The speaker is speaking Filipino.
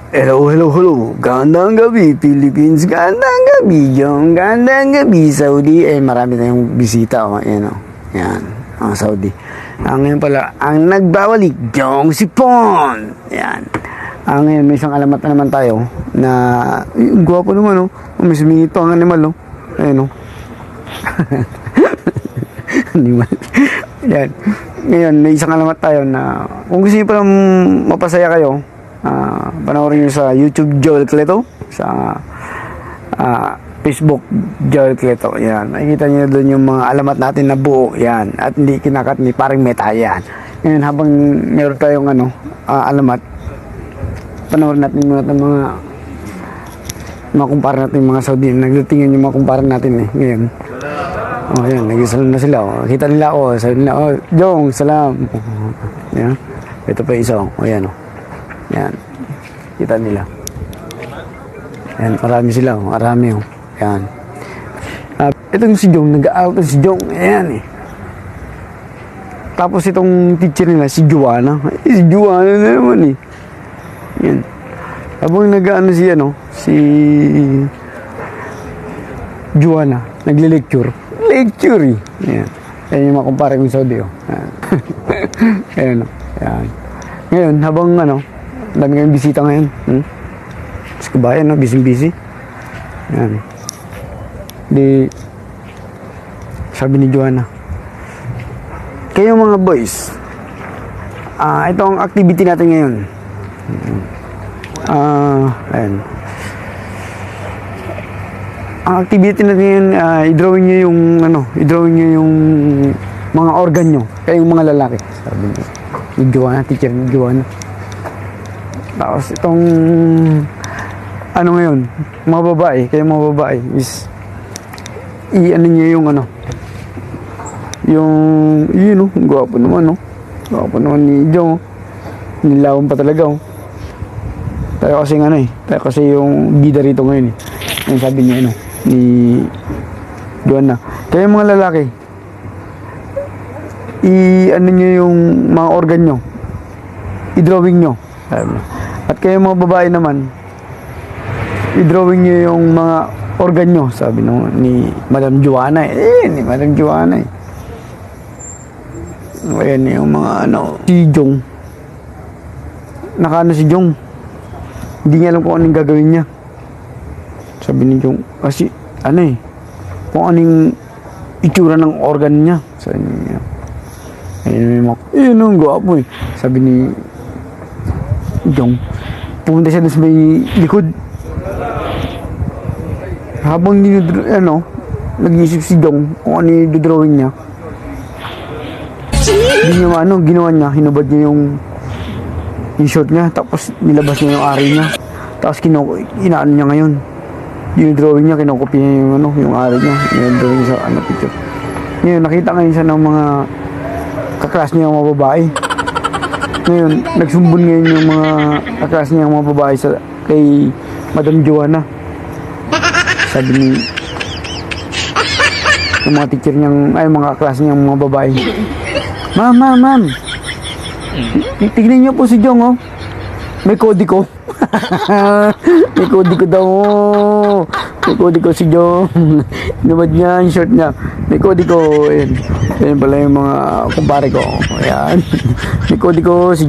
Hello, hello, hello. Gandang gabi, Philippines. Gandang gabi, Jong. Gandang gabi, Saudi. Marami tayong bisita. Ayan, Yan, ang Saudi. Ngayon pala, ang nagbabalik, Jong Sipon. Yan. Ngayon, may isang alamat na naman tayo na, gwapo naman, May sumingit pa ang animal, Ayan, animal. Yan. Ngayon, may isang alamat tayo na, kung gusto nyo palang mapasaya kayo, panoorin nyo sa YouTube Joel Cleto, sa Facebook Joel Cleto. Yan, makikita nyo doon yung mga alamat natin na buo. Yan, at hindi kinakat ni paring meta. Yan. Ngayon, habang meron tayong alamat, panoorin natin muna itong mga kumpara natin mga Saudi. Nagdatingin yung mga kumpara natin ngayon. Yan, nag-salam na sila. Kita nila ako, sabi nila, Jong, salam. Yan. Ito pa yung isa. Yan, Yan. Kita nila. Yan, marami sila. Marami. Yan. Itong si Jong, nag-out si Jong. Ayan Tapos itong teacher nila, si Joanna. Si Joanna na naman Yan. Habang nag-ano si Joanna, nagle-lecture. Lecture Yan. Yan yung makumpara kong Saudi. Ayan. Yan. Ngayon, habang dami kayong bisita ngayon. Sa kabayan, busy-busy. Yan. Sabi ni Joanna, kayo mga boys, ito ang activity natin ngayon. Ayan. Ang activity natin ngayon, i-drawing nyo yung mga organ nyo, kayong mga lalaki. Sabi ni Joanna, teacher ni Joanna. Tapos itong ngayon, mga babae, kayo mga babae is nyo yung gwapo naman gwapo naman ni Jong. Nilawan pa talaga tayo kasi yung bida rito ngayon yung sabi niya ni Joanna, kayo mga lalaki nyo yung mga organ nyo, i-drawing nyo. At kayo mga babae naman, i-drawing nyo yung mga organ nyo, sabi ni Madam Joanna ni Madam Joanna Ayan yung mga si Jong, si Jong, hindi niya alam kung anong gagawin niya. Sabi ni Jong, kasi kung anong itsura ng organ niya. Sabi niya, ayun ang gwapo sabi ni Jong. Pumunta siya sa may likod. Habang nag-iisip si Jong kung ano yung drawing niya, ginawa niya, hinubad niya yung short niya, tapos nilabas niya yung ari niya, tapos inaan niya ngayon yung drawing niya, kinokopya niya yung ari niya, yung drawing sa picture. Ngayon, nakita ngayon siya ng mga kaklas niya, mga babae. Ngayon, nagsumbon ngayon yung mga kaklas niya, mga babae kay Madam Joanna. Sabi ni yung mga teacher niyang, mga kaklas niyang mga babae, Ma'am, tignan niyo po si Jong, may kodiko. May kodiko daw, may kodiko si Jong. Inubad niya yung short niya, may kodiko. Ayan pala yung mga kumpare ko. Ayan, may kodiko si Jong.